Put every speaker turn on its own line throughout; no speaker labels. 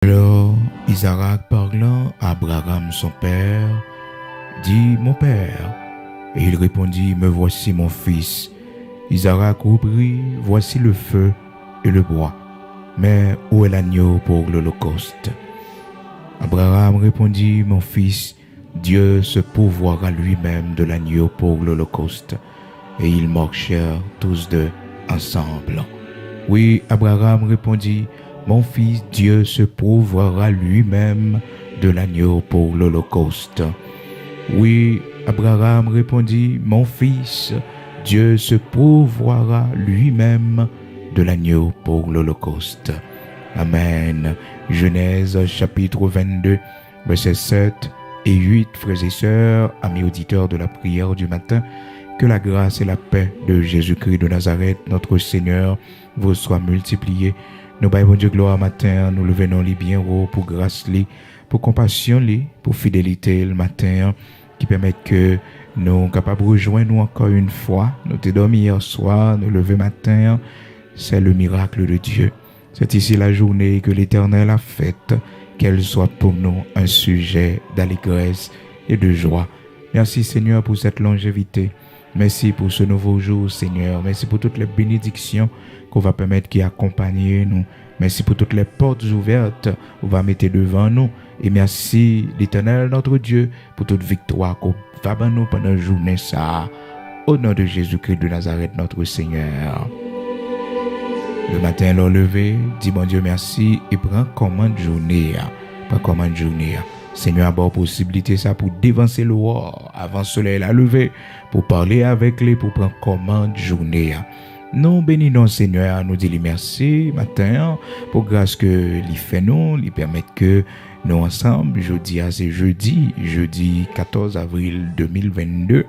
Alors, Isaac parlant à Abraham son père, dit: Mon père. Et il répondit: Me voici mon fils. Isaac reprit: Voici le feu et le bois, mais où est l'agneau pour l'holocauste? Abraham répondit: Mon fils, Dieu se pourvoira lui-même de l'agneau pour l'holocauste. Et ils marchèrent tous deux ensemble. Oui, Abraham répondit: Mon fils, Dieu se pourvoira lui-même de l'agneau pour l'holocauste. Oui, Abraham répondit: Mon fils, Dieu se pourvoira lui-même de l'agneau pour l'holocauste. Amen. Genèse chapitre 22, versets 7 et 8, frères et sœurs, amis auditeurs de la prière du matin, que la grâce et la paix de Jésus-Christ de Nazareth, notre Seigneur, vous soient multipliées. Nous baillons Dieu gloire matin, nous levons les bien haut pour grâce, pour compassion, pour fidélité le matin, qui permettent que nous capables de rejoindre nous encore une fois. Nous t'es dormi hier soir, nous lever matin, c'est le miracle de Dieu. C'est ici la journée que l'Éternel a faite, qu'elle soit pour nous un sujet d'allégresse et de joie. Merci Seigneur pour cette longévité. Merci pour ce nouveau jour Seigneur. Merci pour toutes les bénédictions qu'on va permettre qui accompagnent nous. Merci pour toutes les portes ouvertes qu'on va mettre devant nous. Et merci l'Éternel notre Dieu pour toute victoire qu'on va dans nous pendant la journée ça. Au nom de Jésus-Christ de Nazareth notre Seigneur. Le matin, l'on levé, dit mon Dieu merci et prend commande journée. Prends commande journée. Seigneur, a bon possibilité ça pour dévancer le roi avant le soleil la lever, pour parler avec lui, pour prendre commande journée. Nous bénissons Seigneur, nous disons merci matin pour grâce que il fait nous, il permet que nous ensemble, c'est jeudi 14 avril 2022.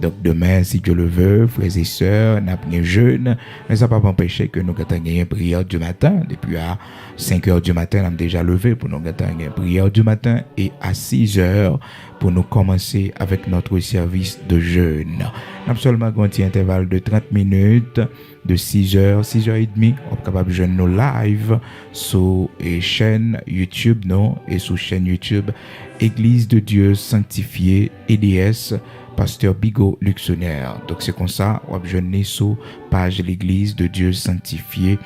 Donc demain, si Dieu le veut, frères et sœurs, nous avons un jeûne, mais ça ne va pas empêcher que nous avons une prière du matin. Depuis à 5 heures du matin, nous avons déjà levé pour nous avoir une prière du matin et à 6 heures pour nous commencer avec notre service de jeûne. Nous avons seulement un petit intervalle de 30 minutes, de 6 heures, 6h30, on est capable de jeûner nos live sur chaîne YouTube, non, et sur chaîne YouTube Église de Dieu Sanctifié, EDS, Pasteur Bigot Luxonnaire. Donc c'est comme ça, on va jeûner sur page l'Église de Dieu Sanctifié,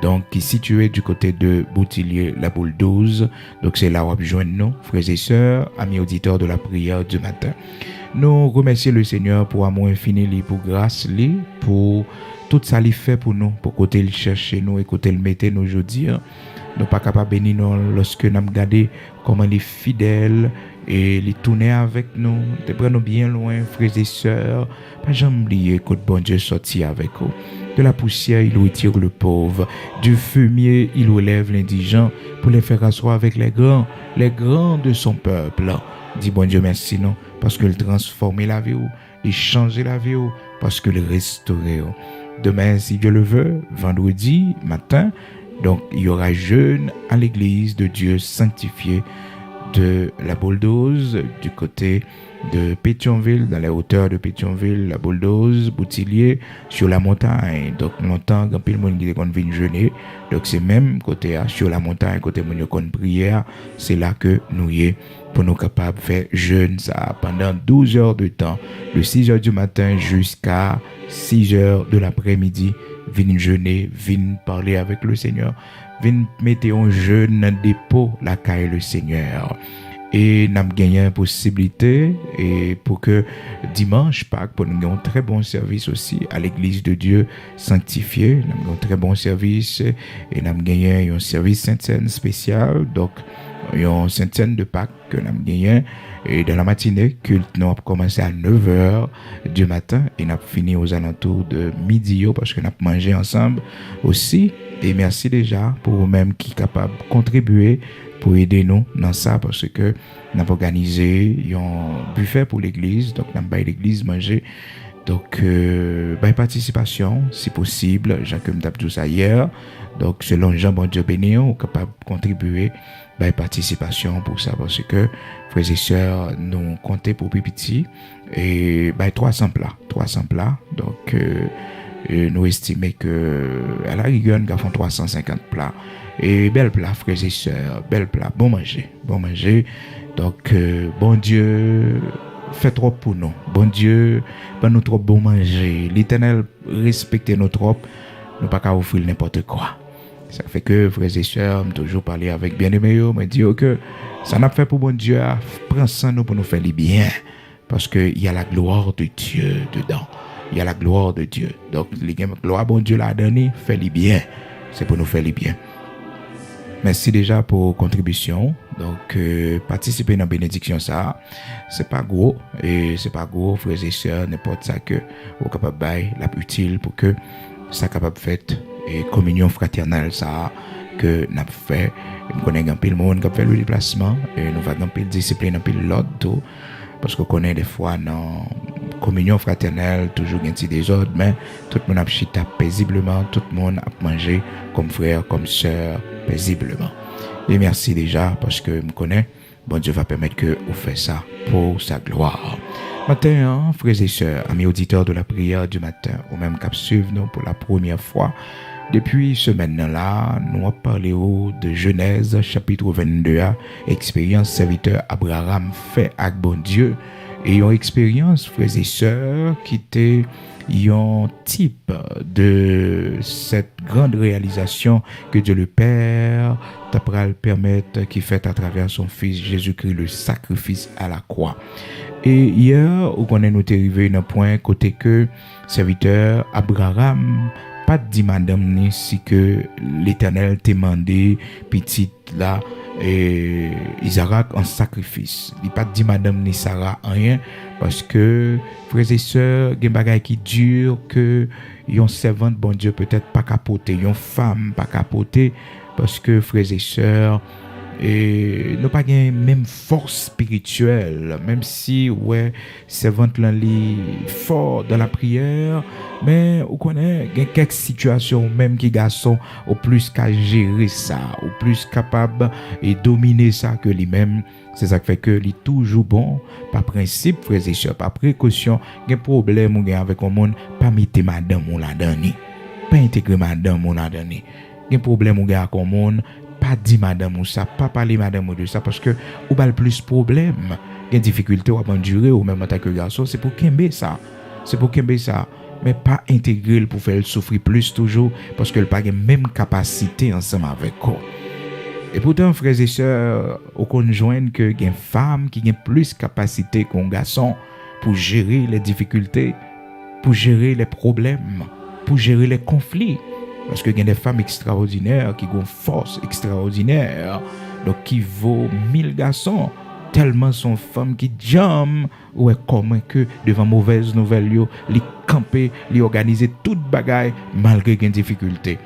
donc qui est située du côté de Boutillier, la boule 12. Donc c'est là où on va joindre nous, frères et sœurs, amis auditeurs de la prière du matin. Nous remercions le Seigneur pour amour infini, pour grâce, pour tout ça qu'il fait pour nous, pour côté il cherche nous et côté il mette nous aujourd'hui. Nous pas capable bénir nous lorsque nous regardons comment il est fidèle et il tourne avec nous, de prendre nous bien loin, frères et sœurs. Pas jamais oublier que bon Dieu sorti avec vous. De la poussière, il retire le pauvre. Du fumier, il relève l'indigent pour les faire asseoir avec les grands de son peuple. Dis bon Dieu merci non, parce qu'il transforme la vie, il change la vie, parce qu'il restaure. Demain, si Dieu le veut, vendredi matin, donc il y aura jeûne à l'église de Dieu sanctifié de la boule 12 du côté de Pétionville, dans les hauteurs de Pétionville, la boule 12, Boutillier, sur la montagne. Donc longtemps, quand le monde qui vient jeûner, donc c'est même côté sur la montagne, côté mon qu'on prière, c'est là que nous y est pour nous capables de faire jeûne ça pendant 12 heures de temps, de 6 heures du matin jusqu'à 6 heures de l'après-midi. Viens jeûner, viens parler avec le Seigneur, viens mettre un jeûne dans le dépôt, la caille le Seigneur. Et nous avons gagné une possibilité et pour que dimanche, Pâques, pour nous avons un très bon service aussi à l'église de Dieu sanctifié. Nous avons un très bon service et nous avons gagné un service Sainte-Seine spécial. Donc, une Sainte-Seine de Pâques que nous avons gagné. Et dans la matinée, culte, nous avons commencé à 9h du matin et nous avons fini aux alentours de midi parce que nous avons mangé ensemble aussi. Et merci déjà pour vous-même qui sont capables de contribuer pour aider nous dans ça parce que nous avons organisé un buffet pour l'église. Donc, nous avons fait l'église manger. Donc, participation, si possible. Jacques me tape tout ça hier. Donc, selon Jean, bon Dieu béni, on est capable de contribuer participation pour ça parce que frères et sœurs nous comptons pour petit et 300 plats donc nous estimons que à la rigueur nous avons 350 plats Et bel plat, frères et sœurs, bel plat, bon manger, bon manger. Donc, bon Dieu, fait trop pour nous. Bon Dieu, pas nous trop bon manger. L'Éternel respecte nous trop, nous pas qu'à offrir n'importe quoi. Ça fait que, frères et sœurs, toujours parler avec bien-aimés, me dire que ça n'a fait pour bon Dieu, prendre ça nous pour nous faire les bien. Parce qu'il y a la gloire de Dieu dedans. Il y a la gloire de Dieu. Donc, la gloire, bon Dieu l'a donné, fait les bien. C'est pour nous faire les bien. Merci déjà pour contribution. Donc, participer dans la bénédiction, ça, c'est pas gros. Et c'est pas gros, frères et sœurs, n'importe ça que vous êtes capable de la utile pour que ça capable de faire et communion fraternelle, ça, que nous avons fait. Nous connaissons un peu le monde qui a fait le déplacement. Et nous avons un peu de discipline, un peu de l'ordre. Parce qu'on connaît des fois dans communion fraternelle, toujours un petit désordre, mais tout le monde a chita paisiblement, tout le monde a mangé comme frère, comme sœur, paisiblement. Et merci déjà parce que je me connais, bon Dieu va permettre que vous fassiez ça pour sa gloire. Matin, frères et sœurs, amis auditeurs de la prière du matin, ou même cap suivre nous pour la première fois, depuis ce maintenant-là, nous avons parlé de Genèse chapitre 22, expérience serviteur Abraham fait avec bon Dieu, et une expérience, frères et sœurs, qui était un type de cette grande réalisation que Dieu le Père t'a le permettre qu'il fait à travers son Fils Jésus-Christ, le sacrifice à la croix. Et hier, on est arrivé à un point côté que serviteur Abraham pas dit madame ni si que l'Éternel t'a demandé petite là et Isaac en sacrifice. Il pas dit madame ni Sarah rien parce que frères et sœurs, il y a des bagages qui durent que yon servante bon Dieu peut-être pas capoter, yon femme pas capoter parce que frères et sœurs et nous pas gain même force spirituelle, même si ouais servante là li fort dans la prière, mais on connaît quelques situations même qui garçon au plus qu'à gérer ça, au plus capable et dominer ça que lui-même. C'est ça qui fait que lui toujours bon par principe, frères et sœurs, par précaution, un problème ou avec un monde pas mettre madame on la donné, pas intégrer madame on la donné, un problème ou avec un monde pas dit madame ou ça, pas parler madame ou de ça parce que ou pas le plus problème, il y a difficulté à endurer ou même en tant que garçon, c'est pour kembe ça. C'est pour kembe ça, mais pas intégrer pour faire le souffrir plus toujours parce que le pas même capacité ensemble avec quoi. Et pourtant frères et sœurs, on conjoint que il y a une femme qui a plus capacité qu'un garçon pour gérer les difficultés, pour gérer les problèmes, pour gérer les conflits. Parce qu'il y a des femmes extraordinaires qui ont une force extraordinaire, donc qui vaut 1000 garçons, tellement sont femmes qui jam, ou est comment que devant mauvaise nouvelle, les camper, les organiser toute bagaille malgré une difficulté.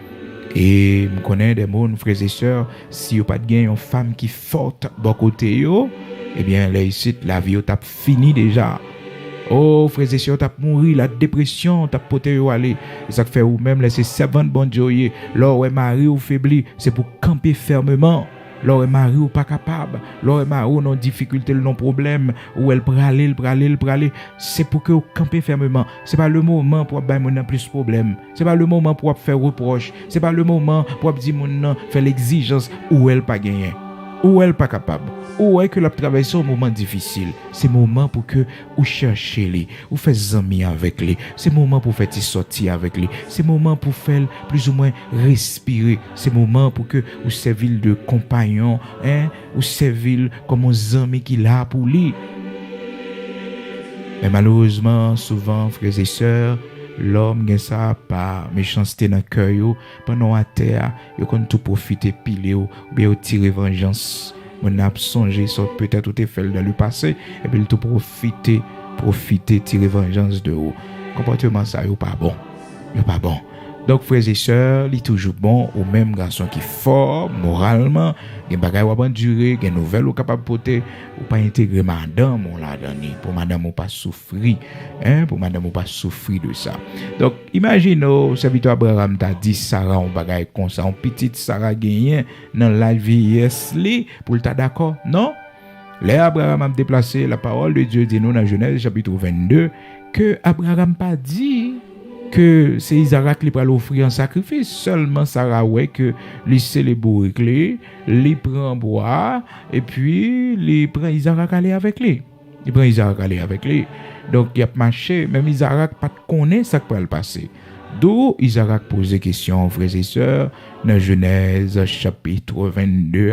Et je connais des gens, frères et sœurs, si vous pas de une femme qui est forte bon côté, eh bien là ici, la vie est fini déjà. Oh, frères et sœurs, t'as mouru, la dépression, t'as poté ou aller. Ça fait ou même laisser servante bon Dieu. Lors où mari ou faibli, c'est pour camper fermement. Lors où mari ou pas capable, lors où mari ou non difficulté, non problème, où elle praler, c'est pour que vous campez fermement. C'est pas le moment pour avoir mon plus problème. C'est pas le moment pour faire reproche. C'est pas le moment pour dire mon faire l'exigence où elle pas gagner. Ou elle pas capable, ou est que la traverser un moment difficile. C'est moment pour que vous cherchez les, vous faites amis avec les. C'est moment pour faire sortir avec les. C'est moment pour faire plus ou moins respirer. C'est moment pour que vous servez de compagnon, vous servez comme un ami qui là pour lui. Mais malheureusement, souvent, frères et sœurs, l'homme gen ça par méchanceté dans cœur yo pendant à terre yo kon tout profiter pile ou bien tirer vengeance on a songé sur peut-être tout est fait dans le passé et puis tout profiter tirer vengeance de haut comportement ça yo pas bon donc frères et sœurs il toujours bon au même garçon qui fort moralement gen bagay ou endurer gen nouvelle ou capable porter ou pas intégrer madame on l'a donné pour madame ou pas souffrir pour madame ou pas souffrir de ça. Donc imagine au serviteur Abraham t'a dit Sarah on bagay comme ça, on petite Sarah gagné dans la vieillesse li pour t'a d'accord non. Là Abraham a déplacé la parole de Dieu dit nous dans Genèse chapitre 22 que Abraham pas dit que c'est Isaac qui va l'offrir en sacrifice. Seulement Sarah ouais que lui célèbre clé, lui prend bois et puis lui prend Isaac aller avec lui. Il prend Isaac aller avec lui. Donc il a marché, même Isaac pas connaît ça qui va le passer. D'où Isaac pose des questions, frères et sœurs, dans Genèse chapitre 22,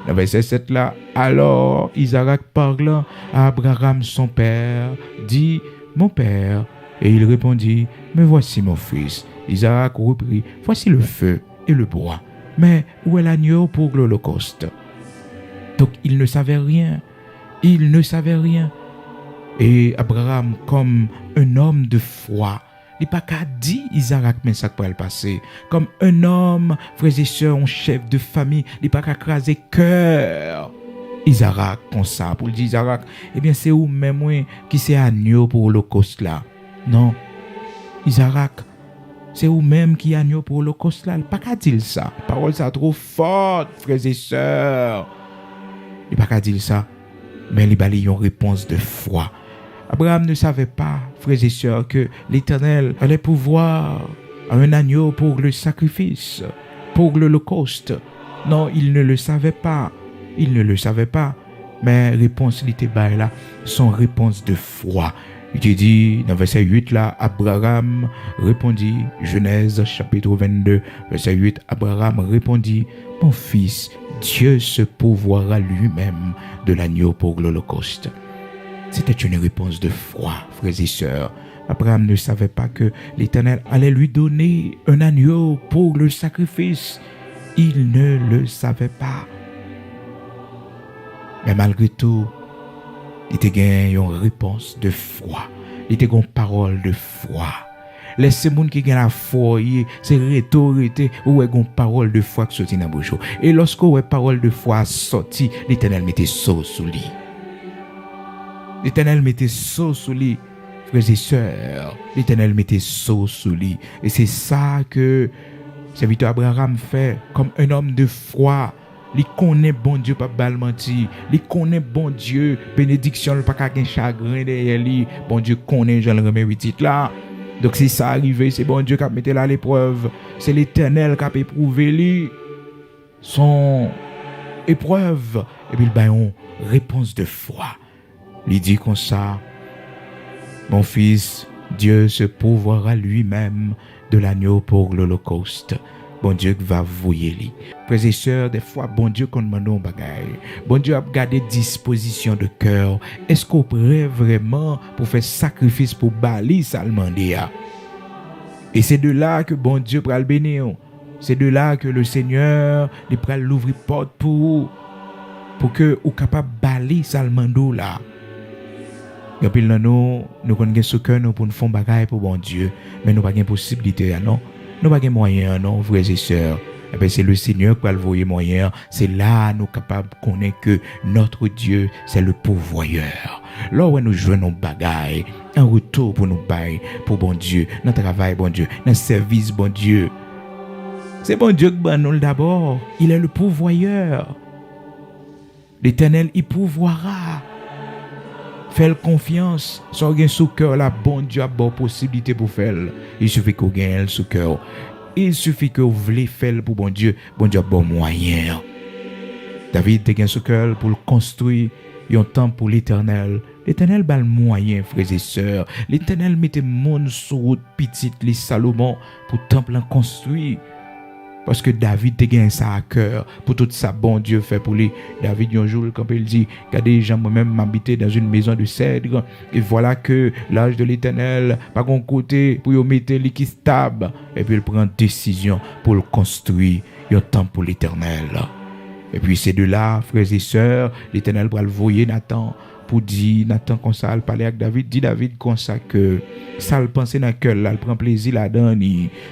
dans verset 7 là. Alors Isaac parle à Abraham son père, dit, mon père. Et il répondit, mais voici mon fils. Isaac reprit, voici le feu et le bois. Mais où est l'agneau pour l'holocauste? Donc il ne savait rien. Il ne savait rien. Et Abraham, comme un homme de foi, il n'a pas qu'à dire Isaac, mais ça pourrait le passer. Comme un homme, frères et sœurs, un chef de famille, il n'a pas qu'à craser cœur. Isaac, comme ça, pour le dire Isaac, eh bien c'est où même moi qui c'est agneau pour l'holocauste là. Non. Isaac, c'est où même qui est agneau pour l'holocauste là. Il n'a pas qu'à dire ça. La parole ça trop forte, frères et sœurs. Il n'a pas qu'à dire ça. Mais il a une réponse de foi. Abraham ne savait pas, frères et sœurs, que l'Éternel allait pouvoir un agneau pour le sacrifice, pour l'holocauste. Non, il ne le savait pas. Il ne le savait pas. Mais réponse il était là, son réponse de foi. Il te dit, dans verset 8 là, Abraham répondit, Genèse chapitre 22, verset 8, Abraham répondit, mon fils, Dieu se pourvoira lui-même de l'agneau pour l'holocauste. C'était une réponse de foi, frères et sœurs. Abraham ne savait pas que l'Éternel allait lui donner un agneau pour le sacrifice. Il ne le savait pas. Mais malgré tout, il était gagné une réponse de foi. Il était une parole de foi. Laissez moun qui gagne la foi, c'est rhétorique ou est une parole de foi qui sortit dans bouche. Et lorsque une parole de foi sorti, l'Éternel mettait saut sous lui. L'Éternel mettait saut sous lui, frères et sœurs. L'Éternel mettait saut sous lui. Et c'est ça que serviteur Abraham fait comme un homme de foi. Il connaît bon Dieu, pas bal menti. Il connaît bon Dieu, bénédiction, pas qu'un chagrin derrière lui. Bon Dieu connaît, je le remets titre là. Donc c'est ça arrivé, c'est bon Dieu qui a mis là à l'épreuve. C'est l'Éternel qui a éprouvé lui son épreuve. Et puis il a une réponse de foi. Il dit comme ça, mon fils, Dieu se pourvoira lui-même de l'agneau pour l'holocauste. Bon Dieu va voyer lui. Frères et sœurs, des fois, bon Dieu qu'on demande un bagaille. Bon Dieu a gardé disposition de cœur. Est-ce qu'on prêt vraiment pour faire sacrifice pour bali salmandia? Et c'est de là que bon Dieu va le bénir. C'est de là que le Seigneur va l'ouvrir porte pour que ou capable bali salmando là. Et puis nous connaissons ce cœur nous pour nous faire bagaille pour bon Dieu, mais nous pas de possibilité non. Nous pas de moyens non, frères et sœurs. Eh bien, c'est le Seigneur qui va le voyer moyen. C'est là nous capables de connaître que notre Dieu, c'est le pourvoyeur. Là où nous jouons nos bagailles, un retour pour nous bailler, pour bon Dieu, notre travail, bon Dieu, notre service, bon Dieu. C'est bon Dieu qui nous d'abord. Il est le pourvoyeur. L'Éternel, il pourvoira. Faites confiance. Sans gain sous cœur, la bon Dieu a bonne possibilité pour faire. Il suffit qu'on gagne sous cœur. Il suffit que vous voulez faire pour bon Dieu a bon moyen. David a gagné sous cœur pour construire un temple pour l'Éternel. L'Éternel a le moyen, frères et sœurs. L'Éternel mettait monde sur route petite, les Salomon, pour le temple en construire. Parce que David te gagne ça à cœur pour tout ça bon Dieu fait pour lui. David un jour quand il dit regardez gens moi-même m'habiter dans une maison de cèdre et voilà que l'âge de l'Éternel par un côté pour y mettre les qui stable et puis il prend décision pour le construire un temple pour l'Éternel. Et puis c'est de là frères et sœurs l'Éternel va le voyer Nathan pour dire Nathan comme ça il parlait avec David dit David comme ça que ça le penser dans cœur là il prend plaisir là-dedans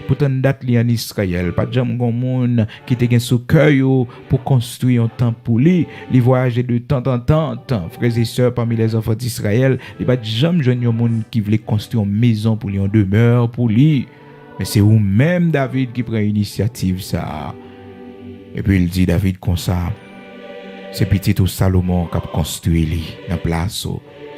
pourtant date li en Israël pas jamais gon monde qui te gen sous cœur pour construire un temple pour lui il voyager de temps en temps frères et sœurs parmi les enfants d'Israël il pas jamais joindre un monde qui voulait construire une maison pour lui en demeure pour lui mais c'est ou même David qui prend initiative ça et puis il dit David comme ça c'est petit au Salomon qui a construit la place.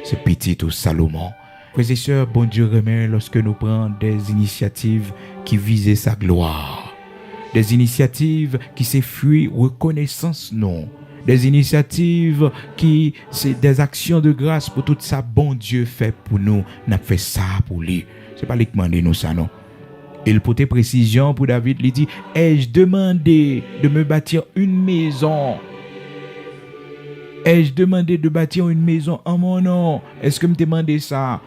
C'est petit au Salomon. Frères et sœurs, bon Dieu remet lorsque nous prenons des initiatives qui visent sa gloire. Des initiatives qui s'effuient reconnaissance, non. Des initiatives qui, c'est des actions de grâce pour tout ça, bon Dieu fait pour nous. N'a fait ça pour lui. C'est pas lui qui demande nous ça, non. Il portait précision pour David, il dit, ai-je demandé de me bâtir une maison? Ai-je demandé de bâtir une maison en mon nom? Est-ce que me demandé ça?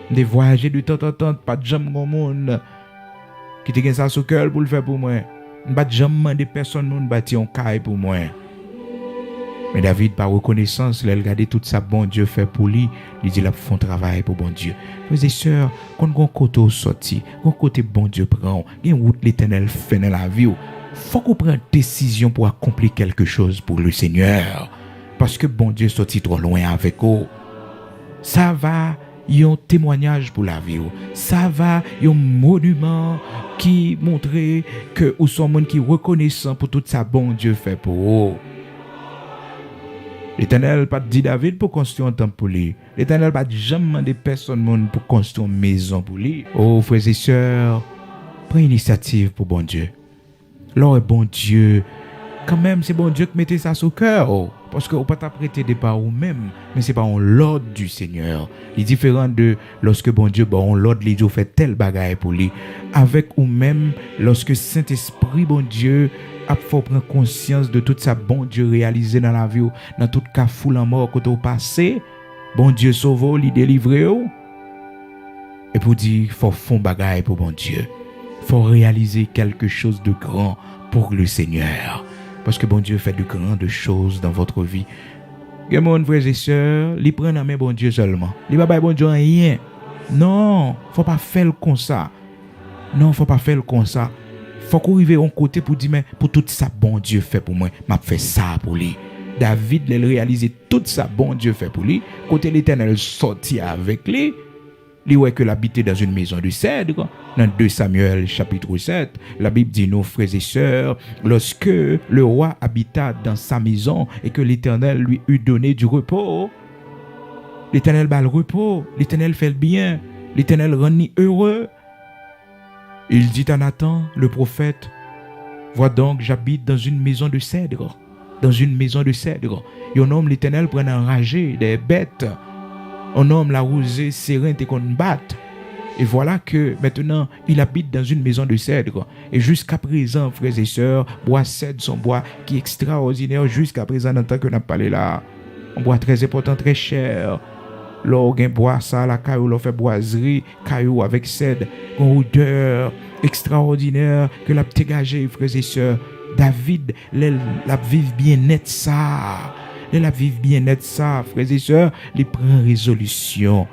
De voyager de temps en temps, pas de jamais au monde qui te gagne ça sous cœur pour le faire pour moi. Pas jamais demander personne nous bâtir un caille pour moi. Mais David, par reconnaissance, il a regardé tout ça bon Dieu fait pour lui. Il dit, il a fait un travail pour bon Dieu. Frères et sœurs, quand on côté sorti, quand côté bon Dieu prend, il y a une route l'Éternel fait dans la vie. Il faut qu'on prenne une décision pour accomplir quelque chose pour le Seigneur. Parce que bon Dieu sorti trop loin avec vous. Ça va, il y a un témoignage pour la vie. Ça va, il y a un monument qui montre que vous sommes monde qui reconnaissant pour tout ça bon Dieu fait pour vous. L'Éternel pas dit David pour construire un temple pour lui. L'Éternel pas jamais demandé personne pour construire une maison pour lui. Oh frères et sœurs, prenez initiative pour bon Dieu. L'or est bon Dieu. Quand même, c'est bon Dieu qui mettez ça sur cœur. Oh. Parce que vous ne pouvez pas prêter des par vous-même, mais c'est par l'ordre du Seigneur. Il est différent de lorsque bon Dieu, l'ordre, il dit, fait tel bagaille pour lui. Avec vous-même, lorsque Saint-Esprit, bon Dieu, a faut prendre conscience de tout ça, bon Dieu réalisé dans la vie, dans tout cas foule en mort côté au passé, bon Dieu sauve, il délivre. Et pour dire, faut faire bagaille pour bon Dieu. Faut réaliser quelque chose de grand pour le Seigneur. Parce que bon Dieu fait de grandes choses dans votre vie. Mon frères et sœurs, il prend la main bon Dieu seulement. Il va pas bon Dieu rien. Non, faut pas faire comme ça. Non, faut pas faire comme ça. Faut qu'on arrive à un côté pour dire mais pour tout ça bon Dieu fait pour moi, m'a fait ça pour lui. David il réalisé tout ça bon Dieu fait pour lui. Côté l'Éternel sorti avec lui. Il ouais que l'habiter dans une maison de cèdre. Dans 2 Samuel chapitre 7, la Bible dit, nos frères et sœurs, lorsque le roi habita dans sa maison et que l'Éternel lui eut donné du repos, l'Éternel bat le repos, l'Éternel fait le bien, l'Éternel rend heureux. Il dit à Nathan, le prophète, vois donc, j'habite dans une maison de cèdre. Dans une maison de cèdre. Et un homme, l'Éternel, prend enragé des bêtes. Un homme l'a rosé serein et qu'on batte. Et voilà que maintenant, il habite dans une maison de cèdre. Et jusqu'à présent, frères et sœurs, bois cèdre, son bois qui est extraordinaire. Jusqu'à présent, dans le temps que nous avons parlé là, un bois très important, très cher. L'orgue bois ça, la caillou, l'on fait boiserie, caillou avec cèdre, une odeur extraordinaire que l'a dégagé, frères et sœurs. David, la vive bien net ça. La vive bien net ça, frères et sœurs, il prend résolution.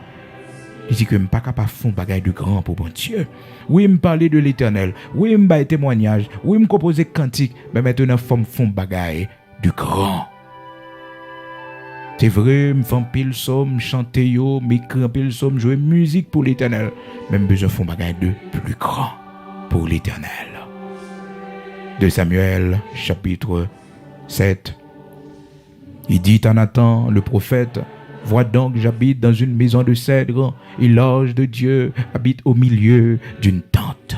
Il dit que je ne suis pas capable de faire un bagage de grand pour bon Dieu. Oui, je parler de l'Éternel. Oui, je me témoignage. Oui, je composer cantique. Mais maintenant, il faut faire un bagage de grand. C'est vrai, je fais un pile somme, chanter yo, m'écrire un pile somme, jouer musique pour l'Éternel. Même besoin de faire un bagage de plus grand pour l'Éternel. 2 Samuel, chapitre 7. Il dit à Nathan, le prophète, vois donc, j'habite dans une maison de cèdre, et l'ange de Dieu habite au milieu d'une tente.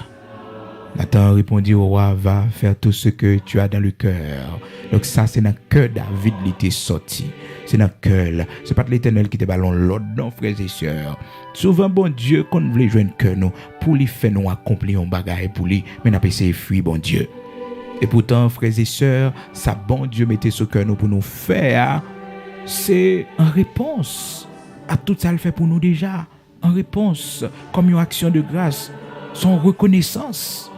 Nathan répondit au roi, va faire tout ce que tu as dans le cœur. Donc ça, c'est dans le cœur David qui était sorti. C'est dans le cœur. Ce n'est pas l'Éternel qui te ballon l'autre, non, frères et sœurs. Souvent, bon Dieu, quand on veut jouer un cœur, nous, pour lui faire nous accomplir un bagage pour lui, mais on a essayé de fuir, bon Dieu. Et pourtant, frères et sœurs, ça, bon Dieu, mettez ce cœur nous pour nous faire, c'est en réponse à tout ça, le fait pour nous déjà. En réponse, comme une action de grâce, son reconnaissance.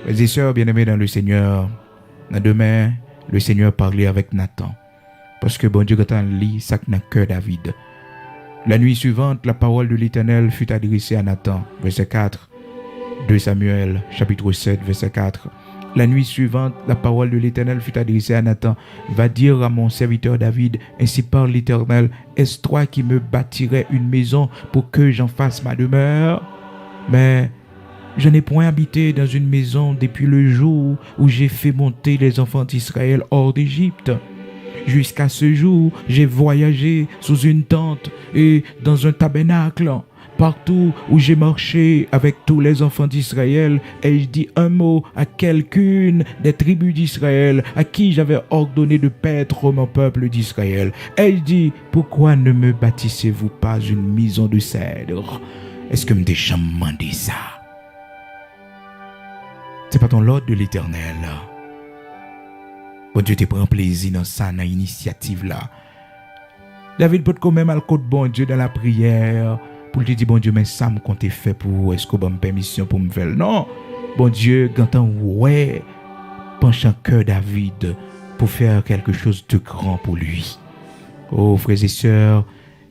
Frères et sœurs, bien-aimés dans le Seigneur, demain, le Seigneur parlait avec Nathan. Parce que bon Dieu, quand on lit ça dans le cœur David. La nuit suivante, la parole de l'Éternel fut adressée à Nathan. Verset 4. 2 Samuel, chapitre 7, verset 4. La nuit suivante, la parole de l'Éternel fut adressée à Nathan. Va dire à mon serviteur David, ainsi parle l'Éternel, est-ce toi qui me bâtirais une maison pour que j'en fasse ma demeure? Mais je n'ai point habité dans une maison depuis le jour où j'ai fait monter les enfants d'Israël hors d'Égypte. Jusqu'à ce jour, j'ai voyagé sous une tente et dans un tabernacle. Partout où j'ai marché avec tous les enfants d'Israël, et je dis un mot à quelqu'une des tribus d'Israël à qui j'avais ordonné de paître mon peuple d'Israël. Et je dis, pourquoi ne me bâtissez-vous pas une maison de cèdre? Est-ce que me déjà demandé ça? C'est pas ton l'ordre de l'Éternel. Bon Dieu te prend plaisir dans ça, dans l'initiative là. David peut quand même aller côté bon Dieu dans la prière pour te dire bon Dieu mais ça me compte fait pour est-ce qu'on me permission pour me faire non. Bon Dieu quand ouais penchant cœur David pour faire quelque chose de grand pour lui. Oh frères et sœurs,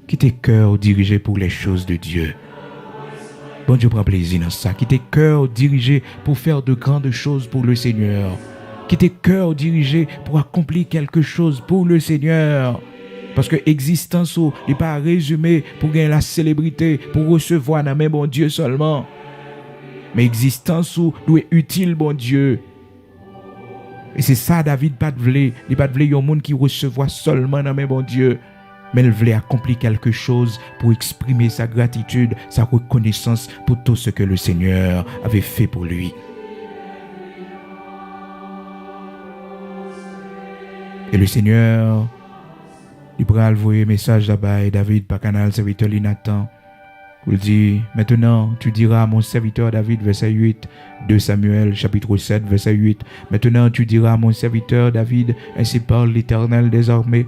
qui tes cœurs dirigés pour les choses de Dieu. Bon Dieu prend plaisir dans ça. Qui tes cœurs dirigés pour faire de grandes choses pour le Seigneur. Qui tes cœurs dirigés pour accomplir quelque chose pour le Seigneur. Parce que l'existence n'est pas résumée pour gagner la célébrité, pour recevoir dans mes bon Dieu seulement. Mais l'existence doit être utile, bon Dieu. Et c'est ça David pas de vle. Il pas de vle un monde qui recevoir seulement dans mes bon Dieu. Mais il voulait accomplir quelque chose pour exprimer sa gratitude, sa reconnaissance pour tout ce que le Seigneur avait fait pour lui. Et le Seigneur, il pourra envoyer un message là-bas et David par canal serviteur Nathan. Il dit, maintenant tu diras à mon serviteur David, verset 8, 2 Samuel, chapitre 7, verset 8. Maintenant tu diras à mon serviteur David, ainsi parle l'Éternel des armées.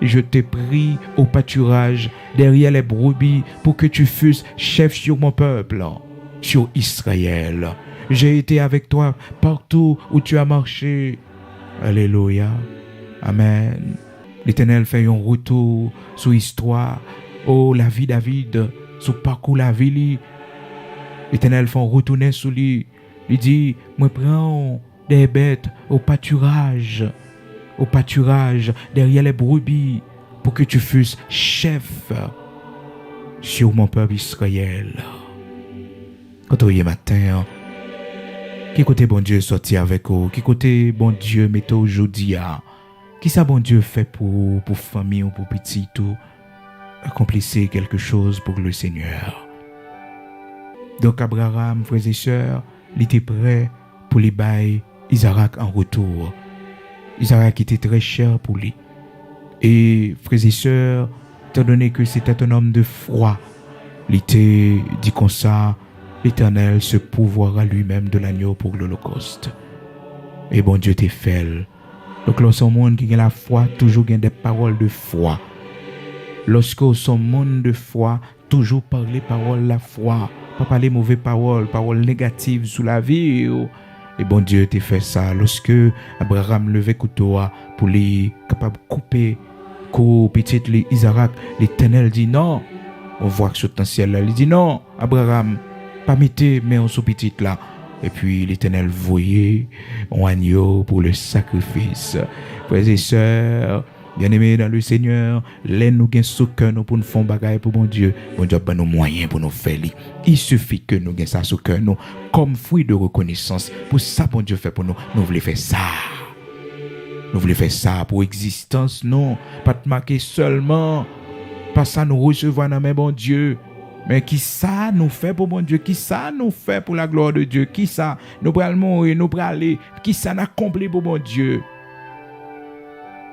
Je t'ai pris au pâturage derrière les brebis pour que tu fusses chef sur mon peuple, sur Israël. J'ai été avec toi partout où tu as marché. Alléluia. Amen. L'Éternel fait un retour sur l'histoire. Oh, la vie David, sur parcours la vie. L'Éternel fait retourner sur lui. Il dit, moi prends des bêtes au pâturage derrière les brebis, pour que tu fusses chef sur mon peuple Israël. Quand on y est matin, qui côté bon Dieu sorti avec vous, qui côté bon Dieu mette aujourd'hui, qui ça bon Dieu fait pour famille ou pour petit tout, accomplissez quelque chose pour le Seigneur. Donc Abraham, frères et sœurs, il était prêt pour les bailler Isaac en retour. Isaac était très cher pour lui. Et frères et sœurs, étant donné que c'était un homme de foi, il était dit comme ça, l'Éternel se pourvoira lui-même de l'agneau pour l'Holocauste. Et bon Dieu t'est fait. Donc lorsqu'on monde qui a la foi, toujours gagne des paroles de foi. Lorsque son monde de foi, toujours parler paroles la foi, pas parler mauvaises paroles négatives sur la vie. Et bon Dieu t'a fait ça lorsque Abraham levait couteau pour les capable couper petit Isaac. L'Éternel dit non. On voit que sur ton ciel là, il dit non, Abraham, pas mettre mais on sous petit là. Et puis l'Éternel voyait un agneau pour le sacrifice. Frères et sœurs, bien-aimés dans le Seigneur, les nous gagnons sous cœur nous pour nous faire bagaille pour bon Dieu. Bon Dieu a nos moyens pour nous faire. Il suffit que nous gagnons ça sous cœur nous comme fruit de reconnaissance. Pour ça, bon Dieu fait pour nous. Nous voulons faire ça. Nous voulons faire ça pour existence, non. Pas te marquer seulement. Pas ça nous recevoir dans mes bon Dieu. Mais qui ça nous fait pour bon Dieu? Qui ça nous fait pour la gloire de Dieu? Qui ça nous pral mourir, nous pral aller? Qui ça n'accomplit pour bon Dieu?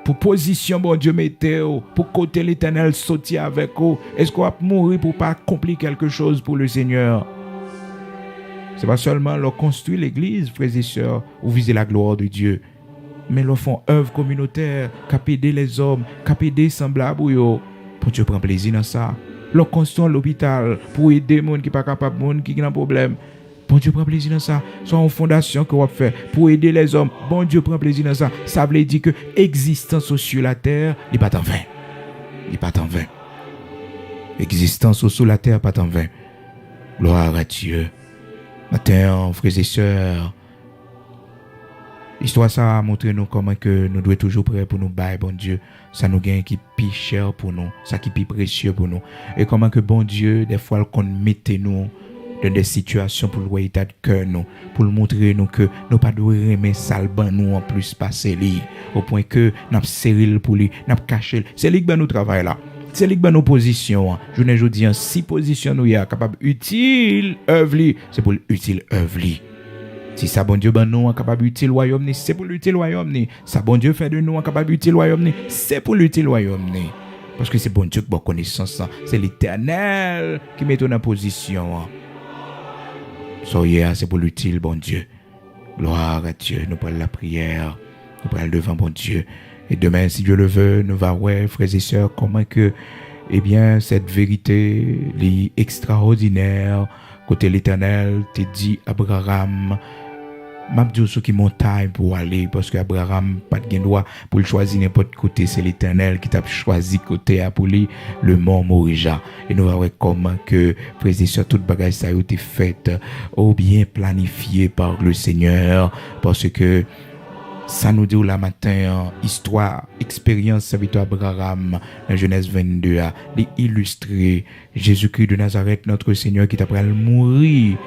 Pour position bon Dieu mettez pour côté l'Éternel sauter avec vous. Est-ce qu'on va mourir pour pas accomplir quelque chose pour le Seigneur? C'est pas seulement leur construire l'église, frères et sœurs, ou viser la gloire de Dieu, mais leur font œuvre communautaire, cap aider les hommes, cap aider semblables pour Dieu prend plaisir dans ça. Leur construire l'hôpital pour aider les gens qui pas capable, les gens qui ont un problème. Bon Dieu prend plaisir dans ça. Soit en fondation que vous faites pour aider les hommes. Bon Dieu prend plaisir dans ça. Ça veut dire que existence sur la terre, il n'est pas en vain. Il n'est pas en vain. Existence sur la terre, pas en vain. Gloire à Dieu. Matin, frères et sœurs, l'histoire ça a montré nous comment que nous devons toujours prêts pour nous bailler, bon Dieu. Ça nous gagne qui plus cher pour nous, ça qui plus précieux pour nous. Et comment que bon Dieu, des fois, qu'on mette nous dans des situations pour le état de cœur nous, pour montrer nous que nous pas devons aimer salban nous en plus passer lui, au point que n'a serré pour lui, n'a caché. C'est lui qui nous travail là. C'est lui qui nos positions. Je ne dis en 6 positions nous y a capable utile œuvre li, c'est pour utile œuvre li. Si ça bon Dieu ben nous capable utile royaume ni, c'est pour l'utile royaume ni. Ça bon Dieu fait de nous capable utile royaume ni, c'est pour l'utile royaume ni. Parce que c'est bon Dieu qui bonne connaissance, c'est l'Éternel qui met en position. Soyez c'est pour l'utile bon Dieu. Gloire à Dieu, nous prenons la prière, nous prenons devant bon Dieu. Et demain, si Dieu le veut, nous allons voir, frères et sœurs, comment que, eh bien, cette vérité, est extraordinaire, côté l'Éternel, te dit Abraham, m'a dit ceux qui montagne pour aller, parce qu'Abraham pas de droit pour le choisir n'importe côté, c'est l'Éternel qui t'a choisi côté pour lui, le mont Morija. Et nous allons voir comment que, frères et sœurs, toute bagage ça a été faite, ou bien planifié par le Seigneur, parce que ça nous dit la matin, histoire, expérience avec Abraham, dans Genèse 22, illustré Jésus-Christ de Nazareth, notre Seigneur qui t'a pris à mourir.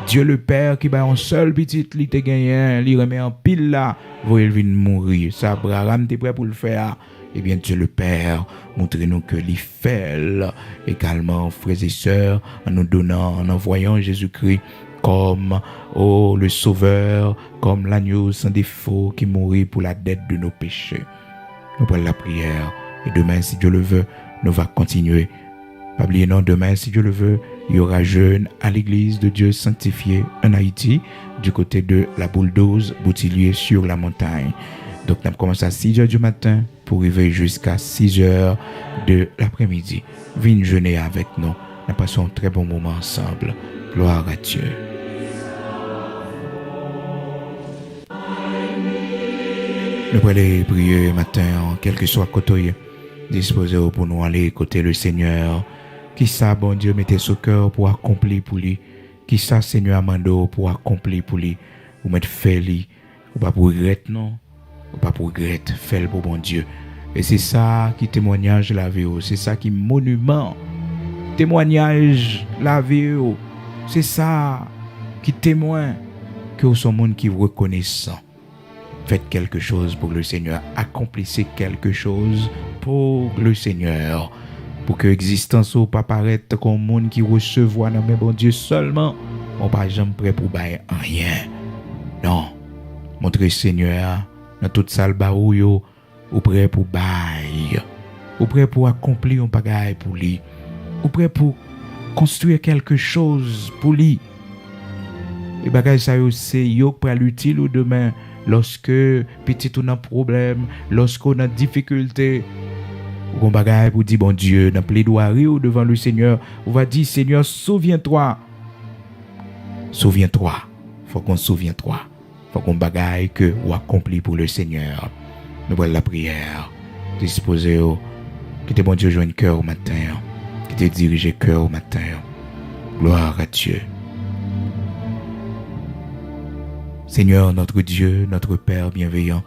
Dieu le Père qui va en seul petit, il te gagné, il remet en pile là, vous il vient mourir. Ça, Abraham t'es prêt pour le faire. Eh bien, Dieu le Père, montrez-nous que l'il fait également, frères et sœurs, en nous donnant, en envoyant Jésus-Christ comme le Sauveur, comme l'agneau sans défaut qui mourit pour la dette de nos péchés. Nous prenons la prière. Et demain, si Dieu le veut, nous va continuer. Pas oublier, non, demain, si Dieu le veut, il y aura jeûne à l'église de Dieu sanctifié en Haïti, du côté de la Boule-12, Boutillier sur la montagne. Donc, nous commençons à 6 heures du matin pour arriver jusqu'à 6 heures de l'après-midi. Viens jeûner avec nous. Nous passons un très bon moment ensemble. Gloire à Dieu. Nous allons prier matin, quel que soit côté, disposé pour nous aller côté le Seigneur. Qui ça, bon Dieu, mettez ce cœur pour accomplir pour lui. Qui ça, Seigneur Amando, pour accomplir pour lui. Ou mettre fait lui. Ou pas pour regretter, non. Ou pas pour regretter, fait pour bon Dieu. Et c'est ça qui témoignage la vie. C'est ça qui monument. Témoignage la vie. C'est ça qui témoigne que vous êtes monde qui vous reconnaissant. Faites quelque chose pour le Seigneur. Accomplissez quelque chose pour le Seigneur. Pour que l'existence ne pas paraître comme un monde qui recevoir dans mes bon Dieu seulement. On pas jamais prêt pour bailler rien. Non. Montrez Seigneur dans toute salle barouille ou prêt pour bailler. Ou prêt pour accomplir un bagage pour lui. Ou prêt pour construire quelque chose pour lui. Et bagage ça c'est yo pour l'utile ou demain lorsque petit on a problème, lorsqu'on a difficulté. On bagaille pour dire bon Dieu dans plaidoirie ou devant le Seigneur, on va dire Seigneur souviens-toi. Souviens-toi. Faut qu'on souviens-toi. Faut qu'on bagaille que ou accompli pour le Seigneur. Nous voyons la prière. Disposez-vous. Que tes bon Dieu joigne cœur au matin. Que te dirige cœur au matin. Gloire à Dieu. Seigneur, notre Dieu, notre Père bienveillant,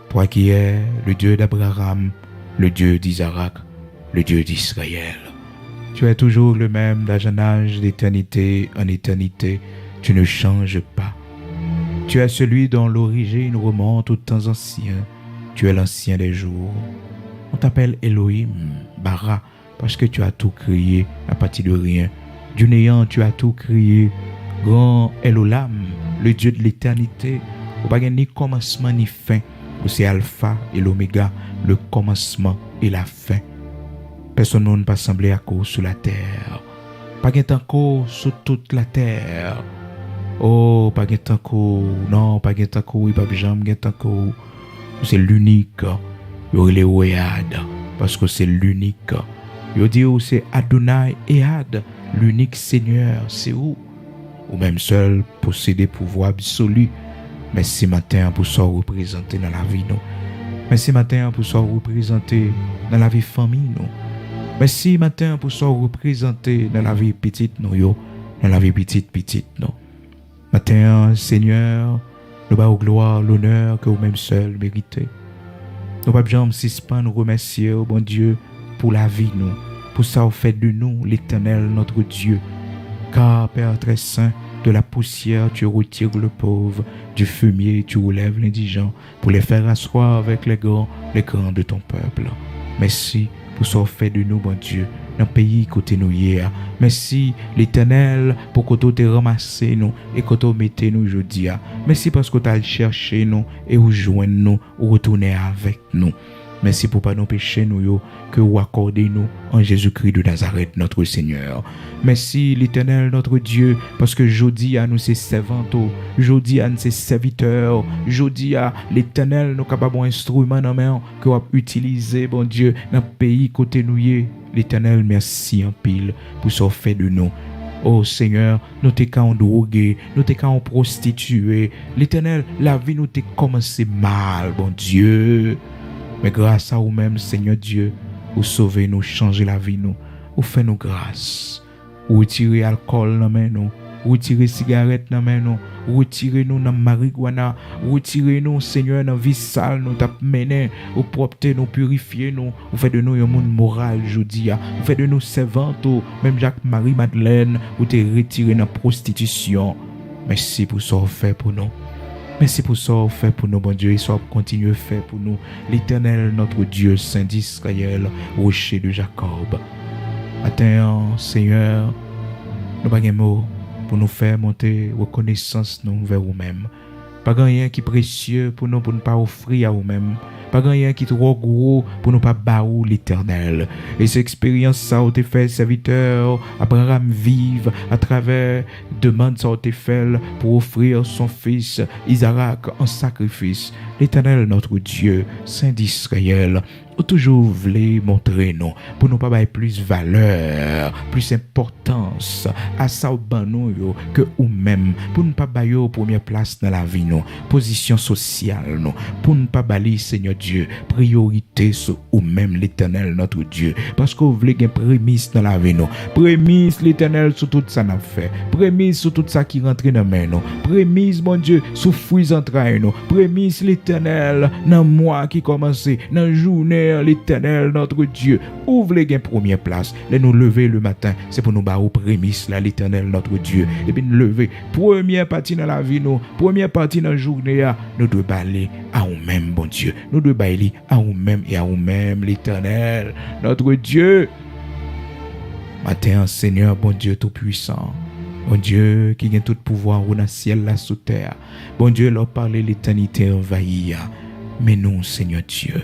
toi qui es le Dieu d'Abraham, le Dieu d'Isaac, le Dieu d'Israël. Tu es toujours le même d'âge en âge, d'éternité en éternité. Tu ne changes pas. Tu es celui dont l'origine remonte aux temps anciens. Tu es l'ancien des jours. On t'appelle Elohim, Bara, parce que tu as tout créé à partir de rien. Du néant, tu as tout créé. Grand Elolam, le Dieu de l'éternité. Ou pas ni commencement ni fin. C'est Alpha et l'Oméga, le commencement et la fin. Personne ne peut sembler à cause sur la terre. Pas de cause sur toute la terre. Oh, pas de cause. Non, pas de cause. Pas de jamais de cause. C'est l'unique. Il est Ouéad. Parce que c'est l'unique. Il dit où c'est Adonai et Ad. L'unique Seigneur. C'est où? Ou même seul posséder pouvoir absolu. Merci matin pour ça représenter dans la vie nous. Merci matin pour ça représenter dans la vie famille nous. Merci matin pour ça représenter dans la vie petite nous yo, dans la vie petite nous. Matin Seigneur, nous bas gloire, l'honneur que vous-même seul méritez. Nous pas jamais suspendre nous remercier bon Dieu pour la vie nous, pour ça au fait de nous l'Éternel notre Dieu. Car, Père très saint, de la poussière, tu retires le pauvre, du fumier, tu relèves l'indigent, pour les faire asseoir avec les grands de ton peuple. Merci pour ce fait de nous, bon Dieu, dans le pays côté nous hier. Merci, l'Éternel, pour que tu aies ramassé nous et que tu aies mis nous aujourd'hui. Merci parce que tu as cherché nous et rejoindre nous, ou retourner avec nous. Merci pour pas nous pécher nous yo, que vous accordez nous en Jésus-Christ de Nazareth, notre Seigneur. Merci l'Éternel, notre Dieu, parce que jeudi à nous ces servants, jeudi à nous ces serviteurs, jeudi à l'Éternel, nous capables instruments dans main que vous utilisé, bon Dieu, dans le pays côté nous. L'Éternel, merci en pile pour ce fait de nous. Oh Seigneur, nous t'es qu'à en droguer, nous t'es qu'à en prostituer. L'Éternel, la vie nous t'est commencé mal, bon Dieu. Mais grâce à vous-même, Seigneur Dieu, vous sauvez nous, changez la vie nous, vous faites nous grâce, vous retirez l'alcool dans main nous, vous retirez cigarette dans main nous, vous retirez nous dans marijuana, vous retirez nous, Seigneur, dans vie sale nous t'a mené, vous propter nous, purifier nous, vous faites de nous un monde moral aujourd'hui, vous faites de nous servantes, même Jacques-Marie Madeleine, vous t'es retiré dans la prostitution. Merci pour ce que vous faites pour nous. Merci pour ça fait pour nous, bon Dieu, et ça continue à faire pour nous. L'Éternel, notre Dieu, Saint d'Israël, rocher de Jacob. Matin, Seigneur, nous n'avons pas de mots pour nous faire monter reconnaissance nous vers vous-même. Pas rien qui est précieux pour nous, pour ne pas offrir à vous-même. Pas rien qui est trop gros pour ne pas baou l'Éternel. Et cette expérience, ça a été fait, serviteur, Abraham vive à travers demande ça a été fait pour offrir son fils Isaac en sacrifice. L'Éternel, notre Dieu, Saint d'Israël, a toujours voulu montrer nous, pour nous pas plus valeur, plus importance à ça nous que nous-mêmes, pour ne pas bailler aux première place dans la vie nous, position sociale nous, pour ne pas balayer, Seigneur Dieu, priorité sur nous-mêmes, l'Éternel, notre Dieu, parce que vous voulez une prémisse dans la vie nous, prémisse l'Éternel sur tout ça n'a fait, prémisse sur tout ça qui rentre dans main nous, prémisse, mon Dieu, sur fruits entrailles nous, prémisse l'Éternel dans mois qui commence, dans journée l'Éternel, notre Dieu, ouvre les gains première place. Les nous lever le matin, c'est pour nous barrer aux prémices là, l'Éternel, notre Dieu. Et puis nous lever, première partie dans la vie, nous, première partie dans la journée, nous devons bailler à nous-mêmes, bon Dieu. Nous devons bailler à nous-mêmes et à nous-mêmes, l'Éternel, notre Dieu. Matin, Seigneur, bon Dieu tout-puissant, bon Dieu qui a tout pouvoir dans le ciel, là, sous terre. Bon Dieu, leur parler l'éternité envahie. Mais nous, Seigneur Dieu,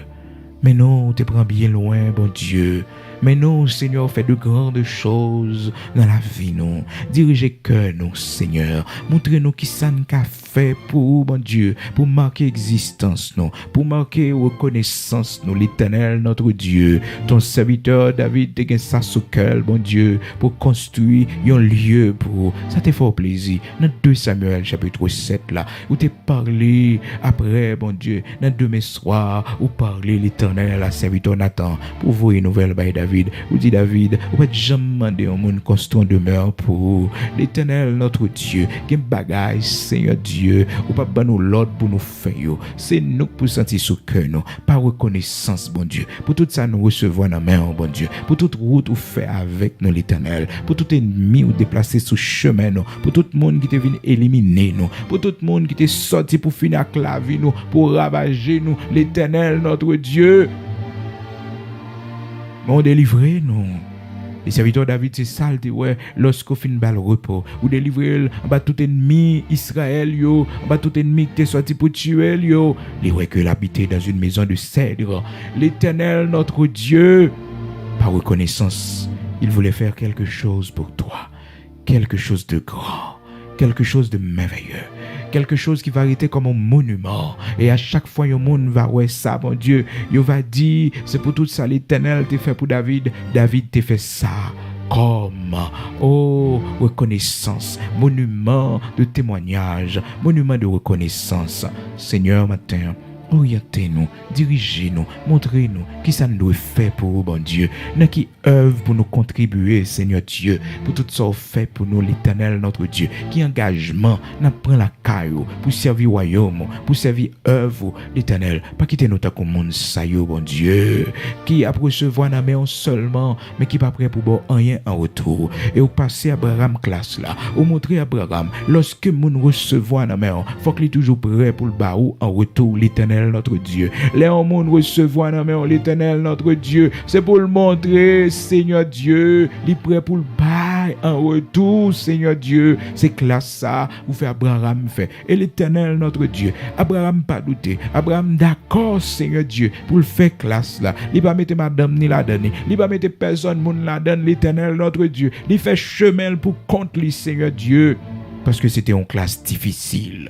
mais non, te prends bien loin, bon Dieu. Mais non, Seigneur, fais de grandes choses dans la vie, nous. Dirigez cœur, nous, Seigneur. Montrez-nous qui ça n'a fait pour, bon Dieu, pour marquer existence, nous, pour marquer reconnaissance, nous, l'Éternel, notre Dieu. Ton serviteur David, te gagne ça sous cœur, bon Dieu, pour construire un lieu pour. Ça te fait plaisir. Dans 2 Samuel, chapitre 7, là, où t'es parlé après, bon Dieu, dans 2 soirs, où parler l'Éternel à serviteur Nathan, pour vous une nouvelle by David, ou dit David, ou pas jamais demander au monde construire une demeure pour l'Éternel, notre Dieu, qui bagaille, Seigneur Dieu, ou pas ban nous l'ordre pour nous faire, c'est nous pour sentir sous cœur, nous, par reconnaissance, bon Dieu, pour tout ça nous recevoir dans la main, bon Dieu, pour toute route ou fait avec nous, l'Éternel, pour tout ennemi ou déplacé sous chemin, nous, pour tout le monde qui te venu éliminer, nous, pour tout le monde qui te sorti pour finir avec la vie, nous, pour ravager nous, l'Éternel, notre Dieu. On délivrer nous. Les serviteurs David, c'est ça, ouais, lorsqu'on finit le repos, ou délivrer tout ennemi Israël, yo, tout ennemi qui est sorti pour tuer, yo. Les ouais que l'habiter dans une maison de cèdre. L'Éternel, notre Dieu, par reconnaissance, il voulait faire quelque chose pour toi, quelque chose de grand, quelque chose de merveilleux. Quelque chose qui va arrêter comme un monument. Et à chaque fois, le monde va voir ça, mon Dieu. Il va dire, c'est pour tout ça, l'Éternel t'a fait pour David. David t'a fait ça. Comme, oh, reconnaissance, monument de témoignage, monument de reconnaissance. Seigneur, matin, Orientez-nous, dirigez-nous, montrez-nous qui ça nous doit faire pour vous, bon Dieu. Dans qui œuvre pour nous contribuer, Seigneur Dieu, pour tout ça fait pour nous, l'Éternel, notre Dieu. Qui engagement, n'a prend la caillou pour servir royaume, pour servir œuvre, l'Éternel. Pas quitter nous tant qu'on monde saillot, bon Dieu. Qui a recevoir la main seulement, mais qui pas prêt pour bon rien en retour. Et au passé Abraham classe là, au montrer Abraham, lorsque moun recevoir la main, faut qu'il est toujours prêt pour le baou en retour, l'Éternel, notre Dieu. Les hommes recevoir la main, l'Éternel, notre Dieu. C'est pour le montrer, Seigneur Dieu, il est prêt pour le bail en retour, Seigneur Dieu. C'est classe ça, vous fait Abraham fait. Et l'Éternel, notre Dieu. Abraham pas douté. Abraham d'accord, Seigneur Dieu, pour le faire classe là. Il va mettre madame ni la donner. Il va mettre personne moun la donne, l'Éternel, notre Dieu. Il fait chemin pour contre lui, Seigneur Dieu. Parce que c'était une classe difficile.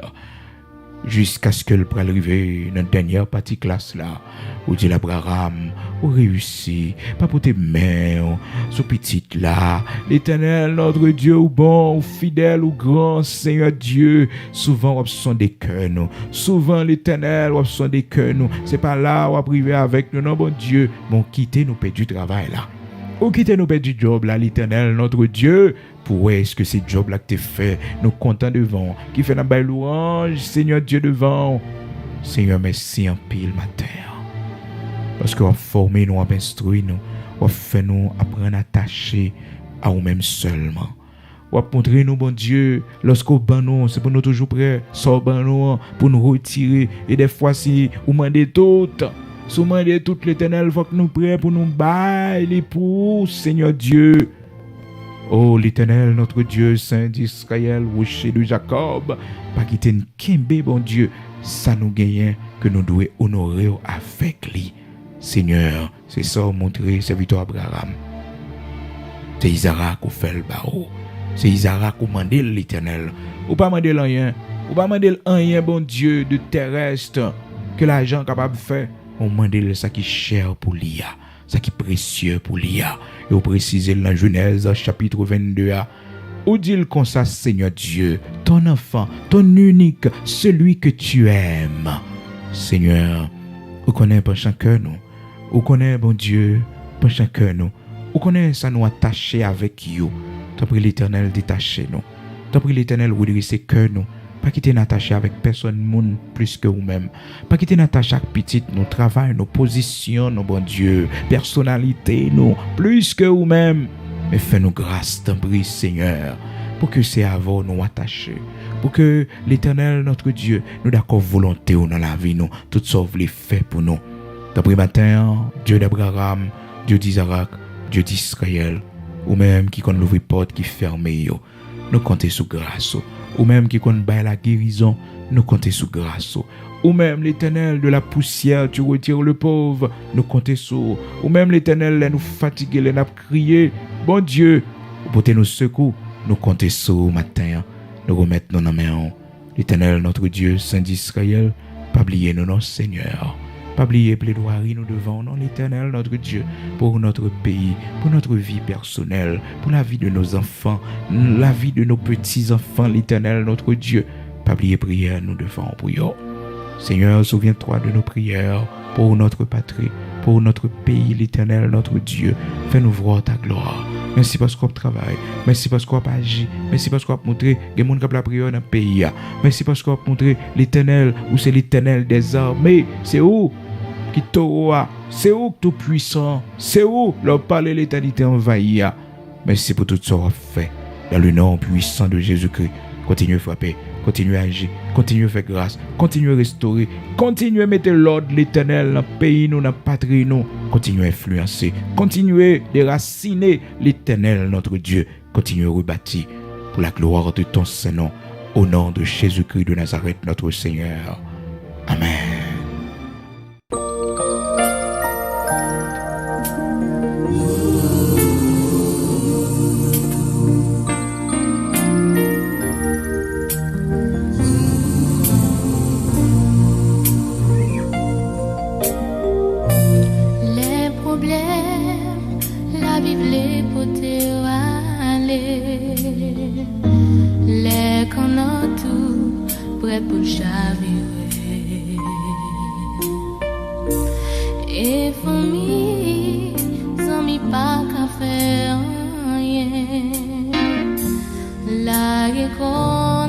Jusqu'à ce que le pral arrive dans la dernière partie classe là, où dit l'Abraham, ou réussi, pas pour tes mains, sous petite là, l'Éternel, notre Dieu, ou bon, ou fidèle, ou grand, Seigneur Dieu, souvent on sont des cœurs nous, souvent l'Éternel, on sont des cœurs nous, c'est pas là où on privé avec nous, non bon Dieu, bon quitter nous perdre du travail là, ou quitter nous perdre du job là, l'Éternel, notre Dieu. Pour est-ce que c'est job là que tu fait, nous comptons devant, qui fait la belle louange, Seigneur Dieu devant. Seigneur, merci en pile matin. Parce qu'on a formé nous, on a instruit nous, on a fait nous apprendre à attacher à nous-mêmes seulement. On a montré nous, bon Dieu, lorsqu'on ban nous, c'est pour nous toujours prêts, sort ban nous, pour nous retirer. Et des fois, si vous demandez tout, si vous demandez tout l'Éternel, il faut que nous prêts pour nous bailler pour Seigneur Dieu. Oh l'Éternel, notre Dieu, Saint d'Israël, rocher de Jacob, pas quitter une Kimbe, bon Dieu, ça nous gagne que nous devons honorer avec lui. Seigneur, c'est ça montrer serviteur Abraham. C'est Isaac qui fait le barreau. C'est Isaac qui demande l'Éternel. Ou pas demander rien. Ou pas demander rien, bon Dieu, de terrestre que l'argent est capable de faire. On demande ça qui est cher pour l'IA. Ça qui est précieux pour l'IA. Et on précise dans Genèse chapitre 22, où dit comme ça, Seigneur Dieu, ton enfant, ton unique, celui que tu aimes. Seigneur, on connaît pas chacun nous. On connaît, bon Dieu, pas chacun nous. On connaît ça nous attacher avec you. T'as pris l'Éternel détaché nous. T'as pris l'Éternel redresser cœur nous. Pas quitter n'attacher avec personne moun plus que vous-même. Pas quitter n'attacher avec petite nos travail, nos positions, nos bon Dieu, personnalité, nous plus que vous-même. Mais fais-nous grâce, t'en prie, Seigneur, pour que c'est avant nous attacher. Pour que l'Éternel, notre Dieu, nous d'accord volonté dans la vie, nous, tout ça vous les fait pour nous. T'en prie matin, Dieu d'Abraham, Dieu d'Isaac, Dieu d'Israël, ou même qui compte l'ouvrir porte qui ferme yo. Nous comptons sous grâce. Ou même qui compte bailler la guérison, nous comptons sous grâce. Ou même l'Éternel de la poussière, tu retires le pauvre, nous comptons sur. Ou même l'Éternel, nous fatiguer, nous crier, bon Dieu, pour nous secours, nous comptons sur matin, nous remettons nos mains. L'Éternel, notre Dieu, Saint d'Israël, pas oublier nous, non Seigneur. Pas oublier plaidoirie nous devant non l'Éternel, notre Dieu, pour notre pays, pour notre vie personnelle, pour la vie de nos enfants, la vie de nos petits-enfants, l'Éternel, notre Dieu. Pas oublier prière nous devant pour eux. Seigneur, souviens-toi de nos prières pour notre patrie, pour notre pays, l'Éternel, notre Dieu. Fais-nous voir ta gloire. Merci parce qu'on travaille. Merci parce qu'on agit. Merci parce qu'on a montré que les gens qui ont la prière dans le pays. Merci parce qu'on a montré l'Éternel, où c'est l'Éternel des armées. C'est où qui t'aura. C'est où tout puissant. C'est où leur parler l'éternité envahie. Merci pour tout ce qu'on a fait. Dans le nom puissant de Jésus-Christ. Continuez à frapper. Continuez à agir. Continuez à faire grâce. Continuez à restaurer. Continuez à mettre l'ordre l'Éternel dans le pays, nous, dans la patrie, nous. Continuez à influencer. Continuez à déraciner l'Éternel, notre Dieu. Continuez à rebâtir pour la gloire de ton Saint-Nom. Au nom de Jésus-Christ de Nazareth, notre Seigneur. Amen.
Les qu'on a tout prêt pour chavirer. Et famille, amis pas qu'à faire rien. La école